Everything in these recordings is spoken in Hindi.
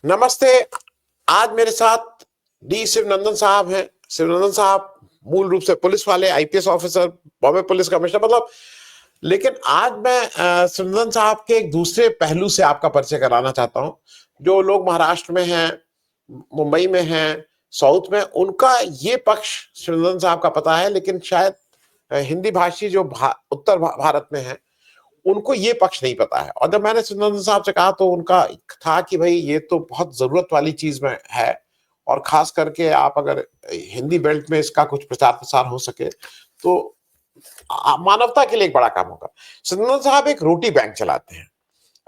नमस्ते। आज मेरे साथ डी शिवनंदन साहब हैं। शिवनंदन साहब मूल रूप से पुलिस वाले, IPS officer, Bombay police commissioner, मतलब। लेकिन आज मैं शिवनंदन साहब के एक दूसरे पहलू से आपका परिचय कराना चाहता हूं। जो लोग महाराष्ट्र में हैं, मुंबई में हैं, साउथ में, उनका ये पक्ष शिवनंदन साहब का पता है, लेकिन शायद हिंदी भाषी जो उत्तर भारत में है, उनको ये पक्ष नहीं पता है। और जब मैंने सुनंदन साहब से कहा तो उनका था कि भाई ये तो बहुत जरूरत वाली चीज में है, और खास करके आप अगर हिंदी बेल्ट में इसका कुछ प्रचार प्रसार हो सके तो मानवता के लिए एक बड़ा काम होगा। सुनंदन साहब एक रोटी बैंक चलाते हैं।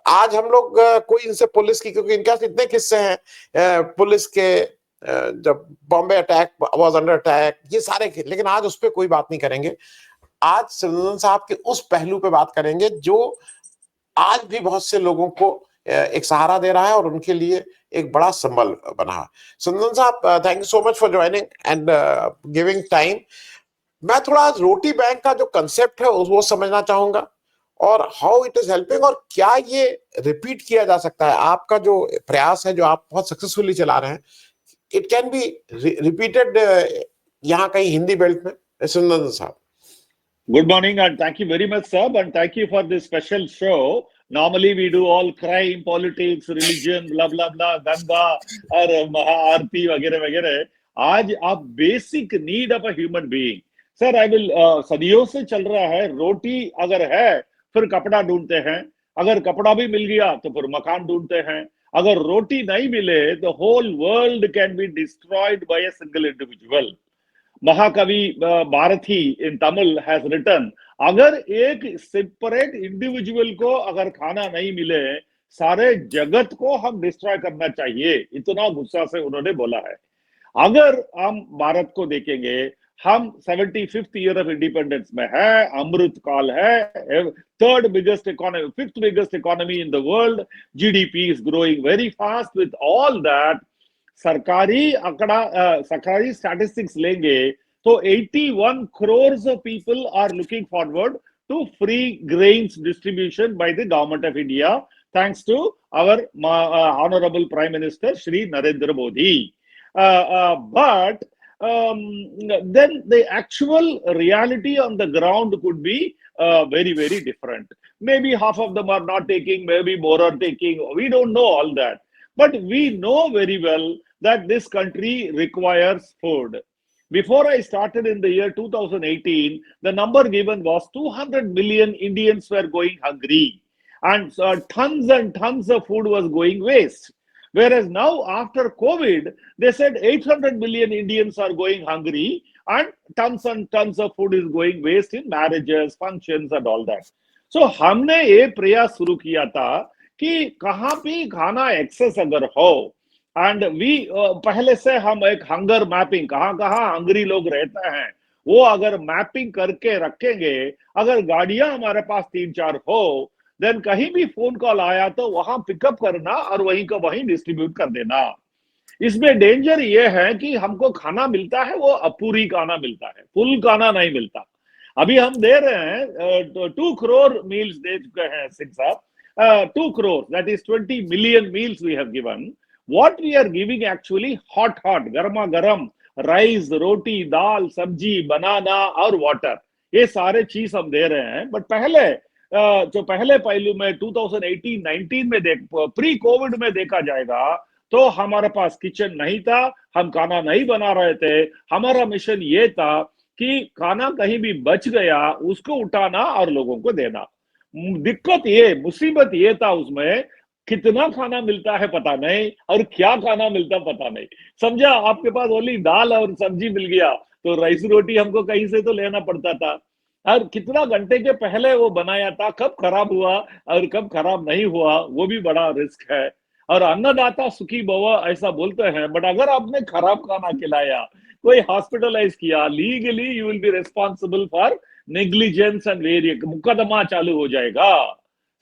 आज हम लोग कोई इनसे पुलिस की, क्योंकि इनके पास इतने किस्से हैं पुलिस के, जब Bombay attack was under attack, ये सारे, लेकिन आज उस पर कोई बात नहीं करेंगे। आज शिवनंदन साहब के उस पहलू पे बात करेंगे जो आज भी बहुत से लोगों को एक सहारा दे रहा है और उनके लिए एक बड़ा संबल बना है। शिवनंदन साहब, thank you so much for joining and giving time. मैं थोड़ा आज रोटी बैंक का जो कंसेप्ट है वो समझना चाहूंगा, और हाउ इट इज हेल्पिंग, और क्या ये रिपीट किया जा सकता है। आपका जो प्रयास है, जो आप बहुत सक्सेसफुली चला रहे हैं, इट कैन बी रिपीटेड यहाँ कहीं हिंदी बेल्ट में। शिवनंदन साहब, Good morning and thank you very much, sir. And thank you for this special show. Normally we do all crime, politics, religion, blah blah blah, Ganga और महाआरती वगैरह वगैरह। आज आप basic need of a human being, sir I will, सदियों से चल रहा है। रोटी अगर है फिर कपड़ा ढूंढते हैं, अगर कपड़ा भी मिल गया तो फिर मकान ढूंढते हैं। अगर रोटी नहीं मिले तो whole world can be destroyed by a single individual. महाकवि Bharati in Tamil has written, अगर एक सेपरेट इंडिविजुअल को अगर खाना नहीं मिले, सारे जगत को हम डिस्ट्रॉय करना चाहिए, इतना गुस्सा से उन्होंने बोला है। अगर हम भारत को देखेंगे, हम 75th ईयर ऑफ इंडिपेंडेंस में है, अमृत काल है, third biggest economy, fifth biggest economy in the world, GDP is growing very fast. With all that, सरकारी आंकड़ा, सरकारी स्टैटिस्टिक्स लेंगे तो 81 crores of people are looking forward to free grains distribution by the government of India, thanks to our honorable Prime Minister Shri Narendra Modi. But then the actual reality on the ground could be very, very different. Maybe half of them are not taking, maybe more are taking. We don't know all that. But we know very well that this country requires food. Before I started in the year 2018, the number given was 200 million Indians were going hungry, and tons and tons of food was going waste. Whereas now, after COVID, they said 800 million Indians are going hungry, and tons of food is going waste in marriages, functions, and all that. So, हमने ये प्रयास शुरू किया था कि कहाँ पे खाना एक्सेस अगर हो, एंड वी पहले से हम एक हंगर मैपिंग, कहाँ कहाँ हंगरी लोग रहते हैं वो अगर मैपिंग करके रखेंगे, अगर गाड़ियां हमारे पास 3-4 हो, देन कहीं भी फोन कॉल आया तो वहां पिकअप करना और वहीं का वहीं डिस्ट्रीब्यूट कर देना। इसमें डेंजर ये है कि हमको खाना मिलता है वो अपूरी खाना मिलता है, फुल खाना नहीं मिलता। अभी हम दे रहे हैं 2 crore मील्स दे चुके हैं सिंह साहब, 2 crore, that is 20 million meals we have given. What we are giving actually hot, गर्मा गर्म राइस, रोटी, दाल, सब्जी, बनाना और वाटर, ये सारे चीज हम दे रहे हैं। बट पहले जो पहले पहलू में 2018-19 में प्री कोविड में देखा जाएगा तो हमारे पास किचन नहीं था, हम खाना नहीं बना रहे थे। हमारा मिशन ये था कि खाना कहीं भी बच गया उसको उठाना और लोगों को देना। दिक्कत ये, मुसीबत ये था उसमें, कितना खाना मिलता है पता नहीं और क्या खाना मिलता पता नहीं। समझा, आपके पास ओनली दाल और सब्जी मिल गया तो राइस रोटी हमको कहीं से तो लेना पड़ता था, और कितना घंटे के पहले वो बनाया था, कब खराब हुआ और कब खराब नहीं हुआ वो भी बड़ा रिस्क है। और अन्नदाता सुखी भव ऐसा बोलते हैं, बट अगर आपने खराब खाना खिलाया, कोई हॉस्पिटलाइज किया, legally you will be responsible for negligence and various, मुकदमा चालू हो जाएगा।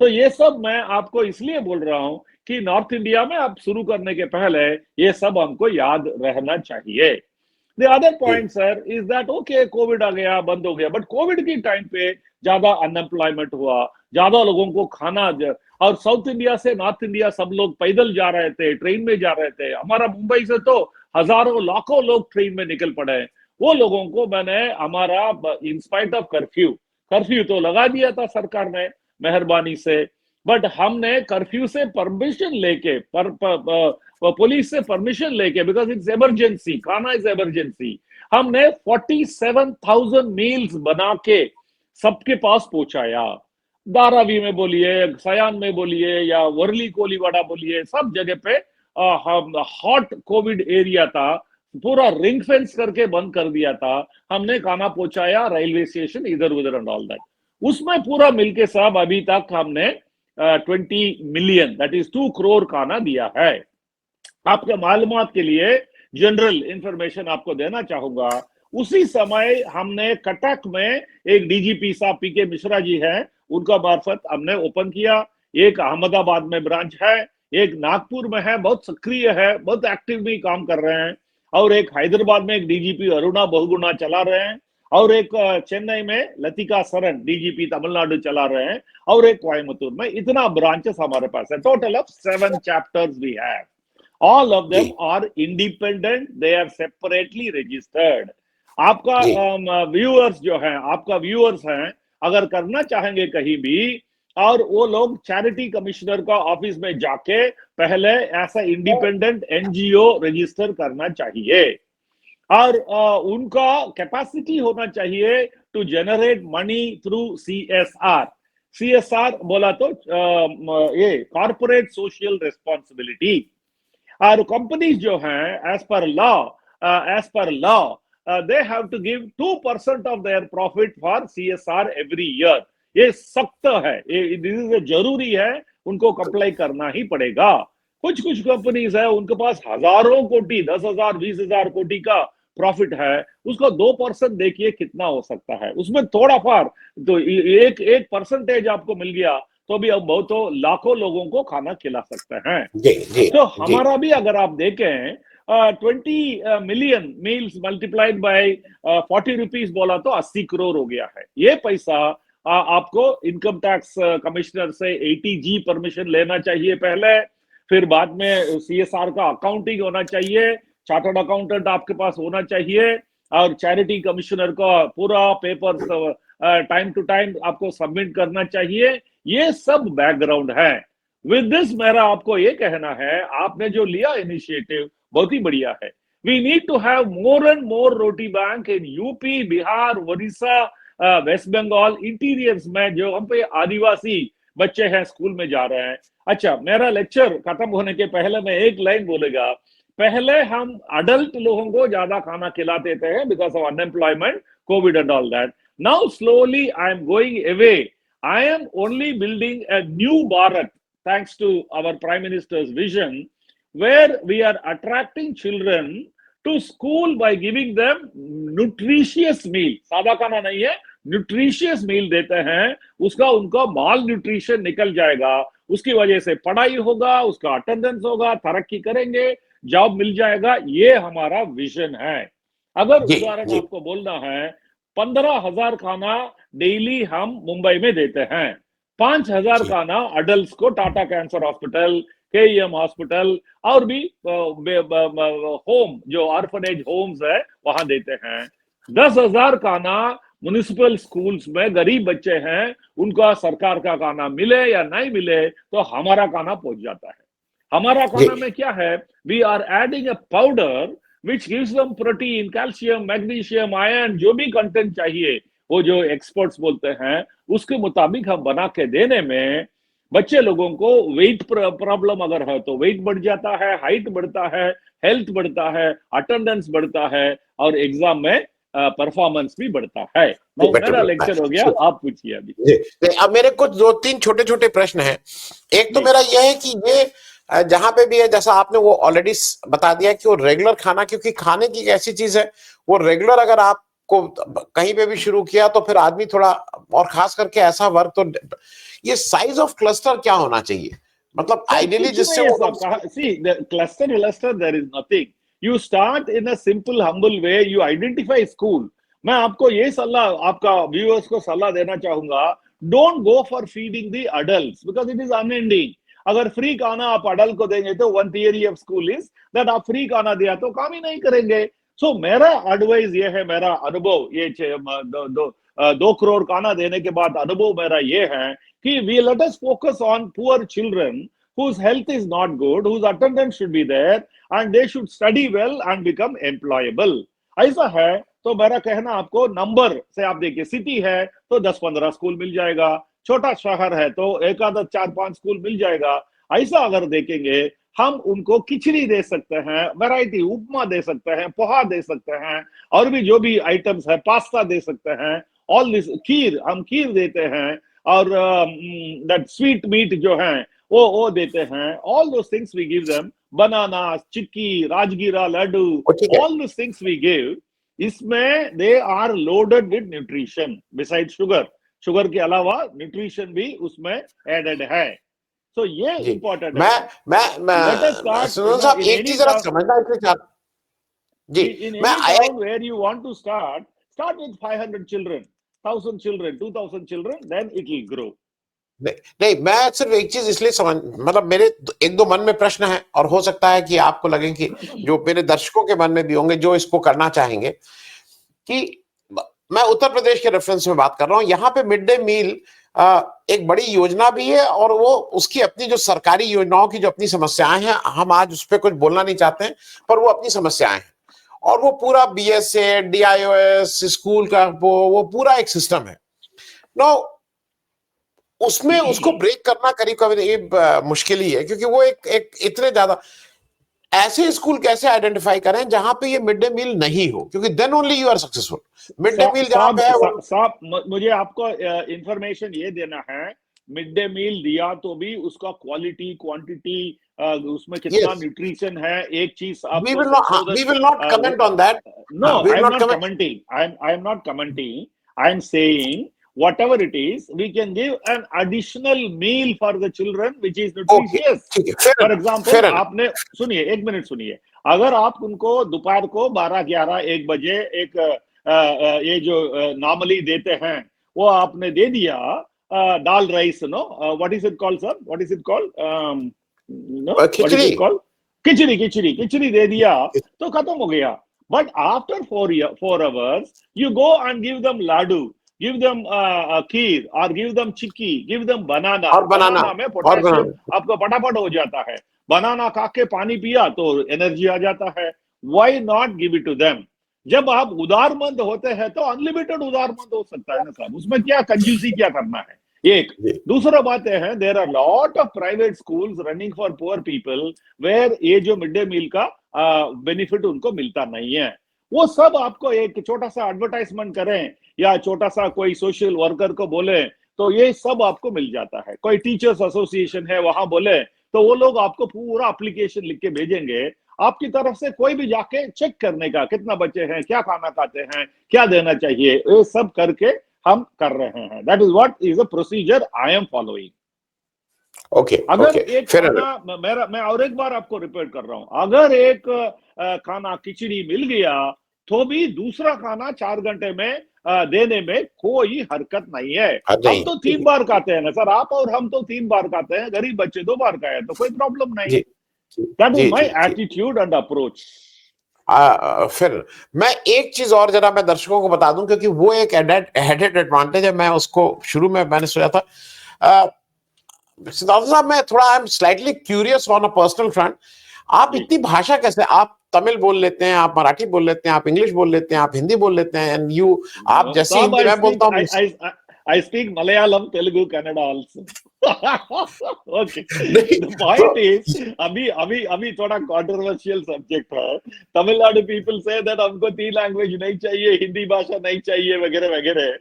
तो ये सब मैं आपको इसलिए बोल रहा हूं कि नॉर्थ इंडिया में आप शुरू करने के पहले ये सब हमको याद रहना चाहिए। The other point, sir, is that okay, Covid आ गया, बंद हो गया, बट कोविड के टाइम पे ज्यादा अनएम्प्लॉयमेंट हुआ, ज्यादा लोगों को और साउथ इंडिया से नॉर्थ इंडिया सब लोग पैदल जा रहे थे, ट्रेन में जा रहे थे। हमारा मुंबई से तो हजारों लाखों लोग ट्रेन में निकल पड़े। वो लोगों को मैंने हमारा इन स्पाइट ऑफ कर्फ्यू तो लगा दिया था सरकार ने मेहरबानी से, बट हमने कर्फ्यू से परमिशन लेके पुलिस से परमिशन लेके, बिकॉज इट्स इमरजेंसी, खाना इज इमरजेंसी, हमने 47,000 मील्स बना के सबके पास पहुंचाया। धारावी में बोलिए, सयान में बोलिए, या वर्ली कोलीवाड़ा बोलिए, सब जगह पे हॉट कोविड एरिया था, पूरा रिंग फेंस करके बंद कर दिया था। हमने खाना पहुंचाया रेलवे स्टेशन इधर उधर एंड ऑल दैट। उसमें पूरा मिलके सब अभी तक हमने 20 मिलियन, दैट इज 2 करोड़ खाना दिया है। आपके मालूमात के लिए जनरल इंफॉर्मेशन आपको देना चाहूंगा, उसी समय हमने कटक में एक डीजीपी साहब पीके मिश्रा जी हैं, उनका मार्फत हमने ओपन किया। एक अहमदाबाद में ब्रांच है, एक नागपुर में है, बहुत सक्रिय है, बहुत एक्टिवली काम कर रहे हैं, और एक हैदराबाद में एक डीजीपी अरुणा बहुगुणा चला रहे हैं, और एक चेन्नई में लतिका सरन डीजीपी तमिलनाडु चला रहे हैं, और एक कोयम्बतूर में। इतना ब्रांचेस हमारे पास है। Total of 7 chapters we have. All of them are independent, they are separately registered. आपका व्यूअर्स जो है, आपका व्यूअर्स हैं, अगर करना चाहेंगे कहीं भी, और वो लोग चैरिटी कमिश्नर का ऑफिस में जाके पहले ऐसा इंडिपेंडेंट एनजीओ रजिस्टर करना चाहिए, और उनका कैपेसिटी होना चाहिए to generate money through CSR बोला तो ये कॉर्पोरेट सोशल रिस्पॉन्सिबिलिटी। और कंपनीज जो हैं, as per law they have to give 2% of their profit for CSR every year. ये सख्त है, ये जरूरी है, उनको कंप्लाई करना ही पड़ेगा। कुछ कंपनीज है, उनके पास हजारों कोटि, 10,000 20,000 कोटि का प्रॉफिट है, उसको 2% देखिए कितना हो सकता है। उसमें थोड़ा फार तो एक परसेंटेज आपको मिल गया तो भी अब बहुत तो लाखों लोगों को खाना खिला सकते हैं। तो हमारा भी अगर आप देखें 20 million meals multiplied by 40 rupees बोला तो 80 करोड़ हो गया है। ये पैसा आपको इनकम टैक्स कमिश्नर से 80G परमिशन लेना चाहिए पहले, फिर बाद में CSR का अकाउंटिंग होना चाहिए, चार्टर्ड अकाउंटेंट आपके पास होना चाहिए, और चैरिटी कमिश्नर का पूरा पेपर टाइम टू टाइम आपको सबमिट करना चाहिए। ये सब बैकग्राउंड है। विद दिस मेरा आपको ये कहना है, आपने जो लिया इनिशिएटिव बहुत ही बढ़िया है। We need to have more and more roti bank in UP, Bihar, Orissa, West Bengal, interiors में जो हम पे आदिवासी बच्चे हैं स्कूल में जा रहे हैं। अच्छा, मेरा लेक्चर खत्म होने के पहले मैं एक लाइन बोलेगा। पहले हम अडल्ट लोगों को ज्यादा खाना खिलाते थे because of unemployment, Covid and all that. Now slowly I am going away. I am only building a new Bharat, thanks to our Prime Minister's vision, where we are attracting children to school by giving them nutritious meal. सादा खाना नहीं है, nutritious meal देते हैं, उसका उनका माल न्यूट्रिशन निकल जाएगा, उसकी वजह से पढ़ाई होगा, उसका अटेंडेंस होगा, तरक्की करेंगे, जॉब मिल जाएगा। ये हमारा विजन है। अगर उदाहरण आपको बोलना है, 15,000 खाना डेली हम मुंबई में देते हैं, 5,000 खाना अडल्ट को Tata cancer hospital, KEM hospital, और भी होम जो ऑर्फनेज होम्स है वहां देते हैं। 10,000 खाना म्युनिसिपल स्कूल्स में गरीब बच्चे हैं, उनका सरकार का खाना मिले या नहीं मिले तो हमारा खाना पहुंच जाता है। हमारा खाना में क्या है, we are adding a powder which gives them protein, calcium, magnesium, iron, जो भी कंटेंट चाहिए वो जो एक्सपर्ट्स बोलते हैं उसके मुताबिक हम बना के देने में बच्चे लोगों को वेट प्रॉब्लम अगर है तो वेट बढ़ जाता है, हाइट बढ़ता है, हेल्थ बढ़ता है, अटेंडेंस बढ़ता है, और एग्जाम में परफॉर्मेंस भी बढ़ता है। मेरा लेक्चर हो गया, आप पूछिए अभी। अब मेरे कुछ 2-3 छोटे-छोटे प्रश्न हैं। एक तो मेरा यह है कि ये जहां पे भी है, जैसा आपने वो ऑलरेडी बता दिया कि वो रेगुलर खाना, क्योंकि खाने की एक ऐसी चीज है वो रेगुलर अगर आपको कहीं पे भी शुरू किया तो फिर आदमी थोड़ा, और खास करके ऐसा वर्क, तो ये साइज ऑफ क्लस्टर क्या होना चाहिए, मतलब आइडियली जिससे cluster there is nothing. You start in a simple, humble way. You identify school. मैं आपको ये सलाह, आपका व्यूअर्स को सलाह देना चाहूंगा, don't go for feeding the adults because it is unending. अगर फ्री खाना आप अडल्ट को देंगे तो one theory of school is that आप फ्री खाना दिया तो काम ही नहीं करेंगे. सो मेरा एडवाइस ये है, मेरा अनुभव ये 2 करोड़ खाना देने के बाद अनुभव मेरा ये है कि we let us focus on poor children whose health is not good, whose attendance should be there, and they should study well and become employable. ऐसा है तो मेरा कहना आपको नंबर से आप देखिए, सिटी है तो 10-15 स्कूल मिल जाएगा, छोटा शहर है तो एक आधा 4-5 स्कूल मिल जाएगा. ऐसा अगर देखेंगे, हम उनको खिचड़ी दे सकते हैं, वैरायटी उपमा दे सकते हैं, पोहा दे सकते हैं, और भी जो भी आइटम्स है, पास्ता दे सकते हैं, ऑल दिस, खीर, हम खीर देते हैं, और दैट स्वीट मीट जो है वो देते हैं. All those things we give them, banana, chikki, rajgira laddoo, all those things we give. इसमें they are loaded with nutrition beside sugar. Sugar के अलावा न्यूट्रिशन भी उसमें एडेड है. तो ये इंपॉर्टेंट है. मैं सुनो साहब, एक चीज जरा समझना इसलिए चाहता जी. मैं town where you want to start with 500 children, 1000 children, 2000 children, then it will grow. नहीं, मैं सिर्फ एक चीज इसलिए समझ, मतलब मेरे एक दो मन में प्रश्न है, और हो सकता है कि आपको लगे कि जो मेरे दर्शकों के मन में भी होंगे जो इसको करना चाहेंगे, कि मैं उत्तर प्रदेश के रेफरेंस में बात कर रहा हूँ. यहाँ पे मिड डे मील एक बड़ी योजना भी है, और वो उसकी अपनी जो सरकारी योजनाओं की जो अपनी समस्याएं हैं, हम आज उस पर कुछ बोलना नहीं चाहते हैं, पर वो अपनी समस्याएं हैं. और वो पूरा BSA, DIOS, स्कूल का वो पूरा एक सिस्टम है. नो, उसमें उसको ब्रेक करना करीब करीब मुश्किल ही है, क्योंकि वो एक इतने ज्यादा ऐसे स्कूल कैसे आइडेंटिफाई करें जहां पे ये मिड डे मील नहीं हो, क्योंकि then only you are successful. Mid day meal जहां पे है साहब, मुझे आपको इंफॉर्मेशन ये देना है, मिड डे मील दिया तो भी उसका क्वालिटी, क्वांटिटी, उसमें कितना न्यूट्रिशन है, एक चीज आप we will not comment on that. No, I am not commenting. I am not commenting. I am saying whatever it is, we can give an additional meal for the children which is nutritious. For example, आपने सुनिए, 1 मिनट सुनिए, अगर आप उनको दोपहर को 12-11-1 बजे एक ये जो नॉर्मली देते हैं वो आपने दे दिया, dal rice, no, what is it called sir, what is it called, khichdi दे दिया तो खत्म हो गया. But after 4 hours you go and give them laddu, give them kheer, or give them chikki, give them banana. और बनाना में पोटेशियम आपको फटाफट हो जाता है. बनाना खा के पानी पिया तो एनर्जी आ जाता है. Why not give it to them? जब आप उदारमंद होते हैं तो अनलिमिटेड उदारमंद हो सकता है ना साहब, उसमें क्या कंजूसी क्या करना है. एक दूसरा बात है, there are lot of private schools running for poor people where ये जो मिड डे मील का बेनिफिट उनको मिलता नहीं है. वो सब आपको एक छोटा सा एडवर्टाइजमेंट करें या छोटा सा कोई सोशल वर्कर को बोले तो ये सब आपको मिल जाता है. कोई टीचर्स एसोसिएशन है वहां बोले तो वो लोग आपको पूरा एप्लीकेशन लिख के भेजेंगे. आपकी तरफ से कोई भी जाके चेक करने का, कितना बच्चे हैं, क्या खाना खाते हैं, क्या देना चाहिए, ये सब करके हम कर रहे हैं. That is what is the procedure I am following. Okay, अगर एक खाना, मैं और एक बार आपको रिपीट कर रहा हूं, अगर एक खाना खिचड़ी मिल गया तो भी दूसरा खाना 4 घंटे में देने में कोई हरकत नहीं है. हम तो 3 बार खाते हैं ना सर, आप और हम तो 3 बार खाते हैं, गरीब बच्चे 2 बार खाए तो कोई प्रॉब्लम नहीं. That is my attitude and approach. फिर मैं एक चीज और जरा मैं दर्शकों को बता दूं, क्योंकि वो एक एडेड एडवांटेज है. मैं उसको शुरू में मैंने सोचा था, सिद्धार्थ साहब, मैं थोड़ा I am slightly curious on a personal front. आप इतनी भाषा कैसे, आप तमिल बोल लेते हैं, आप मराठी बोल लेते हैं, आप इंग्लिश बोल लेते हैं, आप हिंदी बोल लेते हैं, एंड यू आप जैसे हिंदी मैं बोलता हूँ. I speak Malayalam, Telugu, Kannada also. Okay. The point is, अभी थोड़ा controversial subject है. तमिलनाडु people say that हमको 3 language नहीं चाहिए, हिंदी भाषा नहीं चाहिए, वगैरह वगैरह.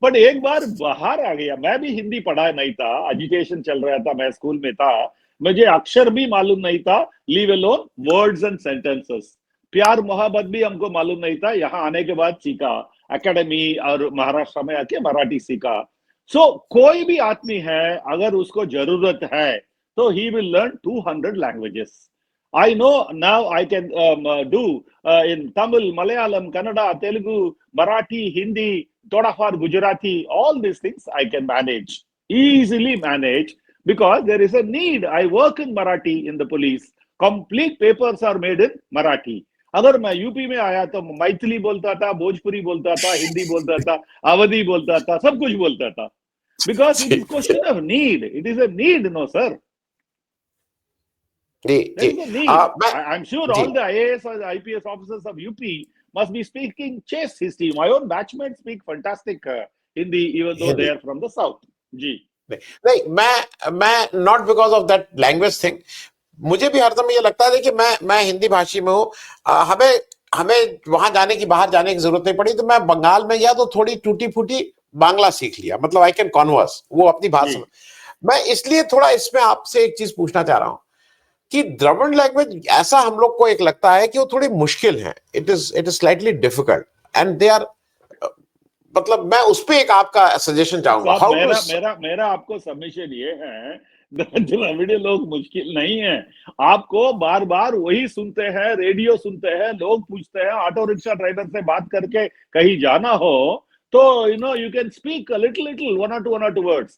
बट एक बार बाहर आ गया, मैं भी हिंदी पढ़ा नहीं था, एजुकेशन चल रहा था, मैं स्कूल में था, मुझे अक्षर भी मालूम नहीं था, leave alone words and sentences. प्यार मोहब्बत भी हमको मालूम नहीं था, यहाँ आने के बाद सीखा. एकेडमी और महाराष्ट्र में आके मराठी सीखा. सो कोई भी आदमी है, अगर उसको जरूरत है तो he will learn 200 languages. I know now I can do in Tamil, Malayalam, Kannada, Telugu, Marathi, Hindi, thoda far Gujarati, all these things I can manage, easily manage, because there is a need. I work in Marathi in the police. Complete papers are made in Marathi. अगर मैं यूपी में आया तो मैथिली बोलता था, भोजपुरी बोलता था, हिंदी बोलता था, अवधी बोलता था, सब कुछ बोलता था. Because it is question of need. It is a need, no sir. Ji There ji is a need. मैं I'm sure ji all the IAS or the IPS officers of UP must be speaking chess history. My own batchmates speak fantastic Hindi, even though they Hindi are from the south. जी. नहीं नहीं मैं not because of that language thing, मुझे भी हर समय ये लगता है कि मैं हिंदी भाषी में हूँ, हमें हमें वहां जाने की, बाहर जाने की जरूरत नहीं पड़ी, तो मैं बंगाल में गया तो थोड़ी टूटी फूटी बांग्ला सीख लिया, मतलब आई कैन कॉन्वर्स वो अपनी भाषा में. जी. मैं इसलिए थोड़ा इसमें आपसे एक चीज पूछना चाह रहा हूँ कि द्रविड़ लैंग्वेज ऐसा हम लोग को एक लगता है कि वो थोड़ी मुश्किल है, it is slightly difficult and they are, मतलब मैं उस पे एक आपका सजेशन चाहूंगा. साहब हाउ मेरा टू मेरा मेरा आपको सबमिशन ये है, द्रविड़ लोग मुश्किल नहीं है. आपको बार बार वही सुनते हैं, रेडियो सुनते हैं, लोग पूछते हैं, ऑटो रिक्शा ड्राइवर से बात करके कहीं जाना हो तो you can speak a little one or two words.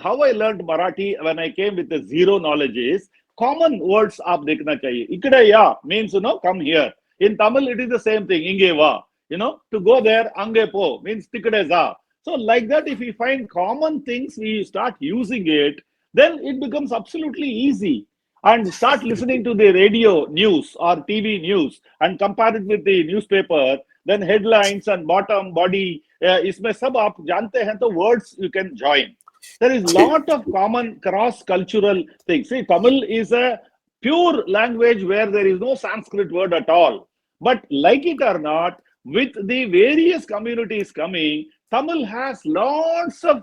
How I learned Marathi when I came with the zero knowledge is common words आप देखना चाहिए. इकडे या means come here. In Tamil it is the same thing. इंगे वा. To go there, ange po means tikde za. So like that, if we find common things, we start using it, then it becomes absolutely easy. And start listening to the radio news or TV news and compare it with the newspaper, then headlines and bottom body, इसमें सब आप जानते हैं तो words you can join. There is lot of common cross-cultural things. See, Tamil is a pure language where there is no Sanskrit word at all. But like it or not, with the various communities coming, Tamil has lots of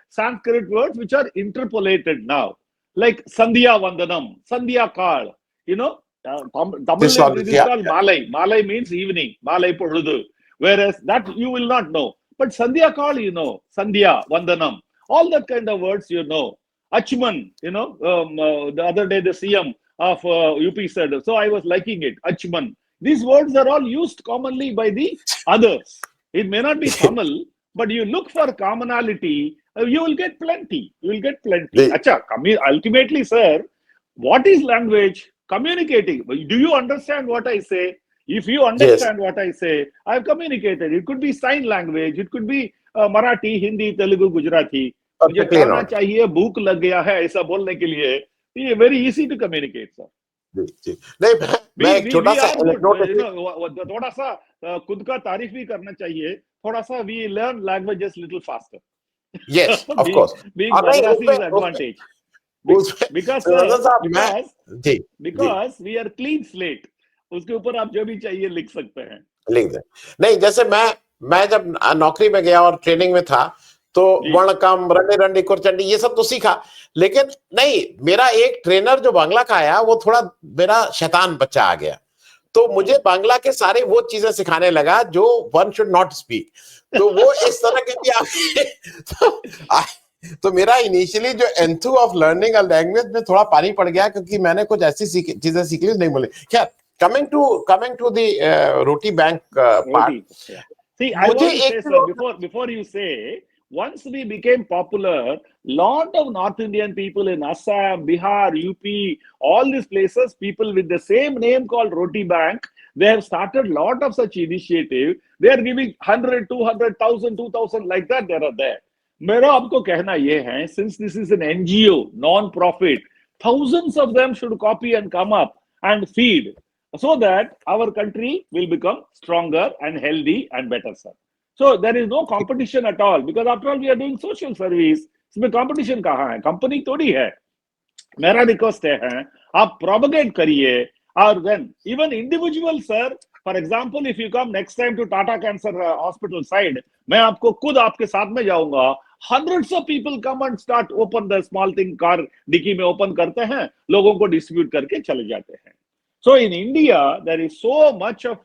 Sanskrit words which are interpolated now, like Sandhya Vandanam, Sandhya Kal. Tamil it is called Malai. Malai means evening, Malai Porudu. Whereas that you will not know. But Sandhya Kal, Sandhya Vandanam, all that kind of words Achman, the other day the CM of UP said, so I was liking it, Achman. These words are all used commonly by the others. It may not be Tamil, but you look for commonality, you will get plenty. You will get plenty. Ultimately, sir, what is language? Communicating. Do you understand what I say? If you understand what I say, I've communicated. It could be sign language. It could be Marathi, Hindi, Telugu, Gujarati. मुझे खाना चाहिए, भूख लग गया है, ऐसा बोलने के लिए, ये very easy to communicate, sir. नहीं मैं एक छोटा सा थोड़ा सा खुद का तारीफ भी करना चाहिए, थोड़ा सा we learn languages little faster. Yes, of course. Being Madrasi is advantage. Because we are clean slate. उसके ऊपर आप जो भी चाहिए लिख सकते हैं. लिख दे. नहीं, जैसे मैं जब नौकरी में गया और ट्रेनिंग में था तो वर्णकम, रंडे रंडी कुरचंडी ये सब तो सीखा, लेकिन नहीं, मेरा एक ट्रेनर जो बांग्ला का आया वो थोड़ा मेरा शैतान बच्चा आ गया, तो मुझे बांग्ला के सारे वो चीजें सिखाने लगा जो वन शुड नॉट स्पीक. तो वो इस तरह के भी तो मेरा इनिशियली जो enthu of learning a language में थोड़ा पानी पड़ गया, क्योंकि मैंने कुछ ऐसी चीजें सीख ली नहीं बोले. खैर, coming to the roti bank part. See, I want to say, sir, before you say, once we became popular, lot of North Indian people in Assam, Bihar, UP, all these places, people with the same name called Roti Bank, they have started lot of such initiative. They are giving 100, 200, 1,000, 2,000 like that. They are there. मेरा आपको कहना ये है, since this is an NGO, non-profit, thousands of them should copy and come up and feed, so that our country will become stronger and healthy and better, sir. So there is no competition at all, because after all we are doing social service. इसमें competition कहाँ है? Company थोड़ी है. मेरा request है, आप propagate करिए, और then even individual, sir. For example, if you come next time to Tata Cancer Hospital side, मैं आपको खुद आपके साथ में जाऊंगा. Hundreds of people come and start open the small thing, car dicky में open करते हैं, लोगों को distribute करके चले जाते हैं. So in India, there is so much of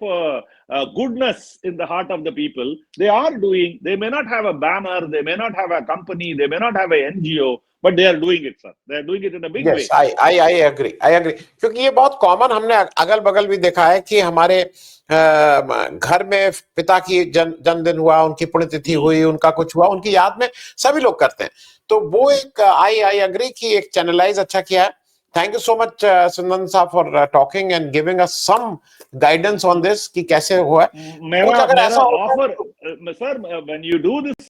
goodness in the heart of the people. They are doing, they may not have a banner, they may not have a company, they may not have an NGO, but they are doing it, sir. They are doing it in a big way. Yes, I agree. क्योंकि ये बहुत कॉमन हमने अगल बगल भी देखा है कि हमारे घर में पिता की जन्मदिन हुआ, उनकी पुण्यतिथि हुई, उनका कुछ हुआ, उनकी याद में सभी लोग करते हैं। तो वो एक आई एग्री कि एक चैनलाइज अच्छा किया है। Thank you so much, Sundan साहब, for talking and giving us some guidance on this कि कैसे हुआ है। कुछ अगर ऐसा offer, sir, when you do this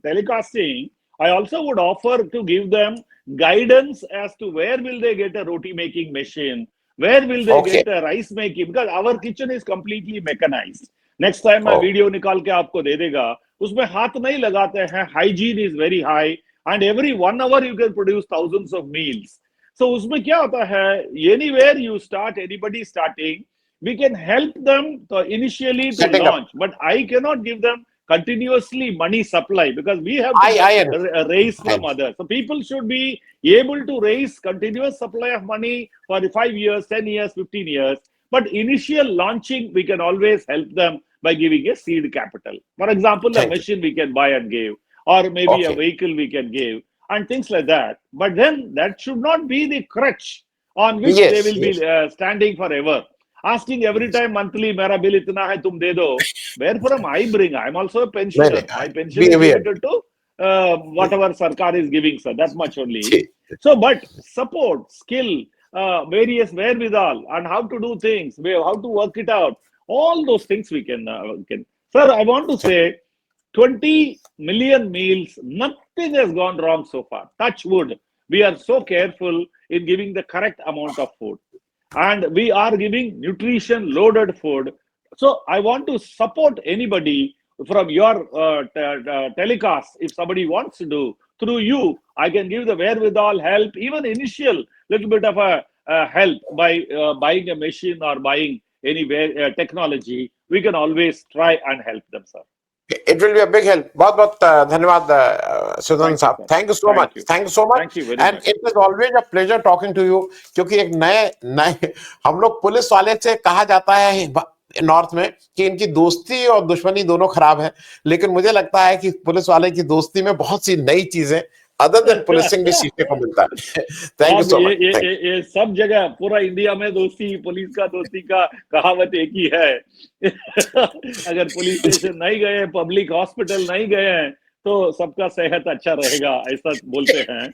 telecasting, I also would offer to give them guidance as to where will they get a roti making machine, where will they get a rice making, because our kitchen is completely mechanized. Next time मैं वीडियो निकाल के आपको दे देगा, उसमें हाथ नहीं लगाते हैं, hygiene is very high, and every 1 hour you can produce thousands of meals. So उसमें क्या होता है, anywhere you start, anybody starting, we can help them initially to launch, but I cannot give them continuously money supply because we have to raise from others. So people should be able to raise continuous supply of money for 5 years, 10 years, 15 years. But initial launching, we can always help them by giving a seed capital. For example, a machine we can buy and give, or maybe a vehicle we can give, and things like that. But then that should not be the crutch on which they will be standing forever. Asking every time monthly, mera bill itna hai, tum de do. Where from I bring? I'm also a pensioner. My pension is limited to whatever Sarkar is giving, sir. That much only. So, but support, skill, various wherewithal, and how to do things, how to work it out. All those things we can. Sir, I want to say 20 million meals, nothing has gone wrong so far. Touch wood. We are so careful in giving the correct amount of food. And we are giving nutrition loaded food. So I want to support anybody from your telecast. If somebody wants to do through you, I can give the wherewithal, help, even initial little bit of a help by buying a machine or buying any technology. We can always try and help them, sir. It will be a big help. बहुत बहुत धन्यवाद सुदन साहब. Thank you so much. Thank you so much. Thank you very and much. It is always a pleasure talking to you. क्योंकि एक नए हम लोग पुलिस वाले से कहा जाता है नॉर्थ में कि इनकी दोस्ती और दुश्मनी दोनों खराब है, लेकिन मुझे लगता है कि पुलिस वाले की दोस्ती में बहुत सी नई चीजें अदर देन पुलिसिंग भी सीखने को मिलता है. Thank you so much. ये सब जगह पूरा इंडिया में दोस्ती, पुलिस का दोस्ती का कहावत एक ही है. अगर पुलिस स्टेशन नहीं गए, पब्लिक हॉस्पिटल नहीं गए हैं, तो सबका सेहत अच्छा रहेगा, ऐसा बोलते हैं.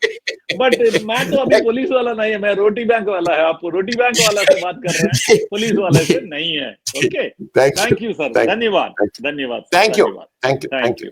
बट मैं तो अभी पुलिस वाला नहीं है, मैं रोटी बैंक वाला है. आप रोटी बैंक वाला से बात कर रहे हैं, पुलिस वाले से नहीं है. Okay, thank you sir. धन्यवाद. Thank you.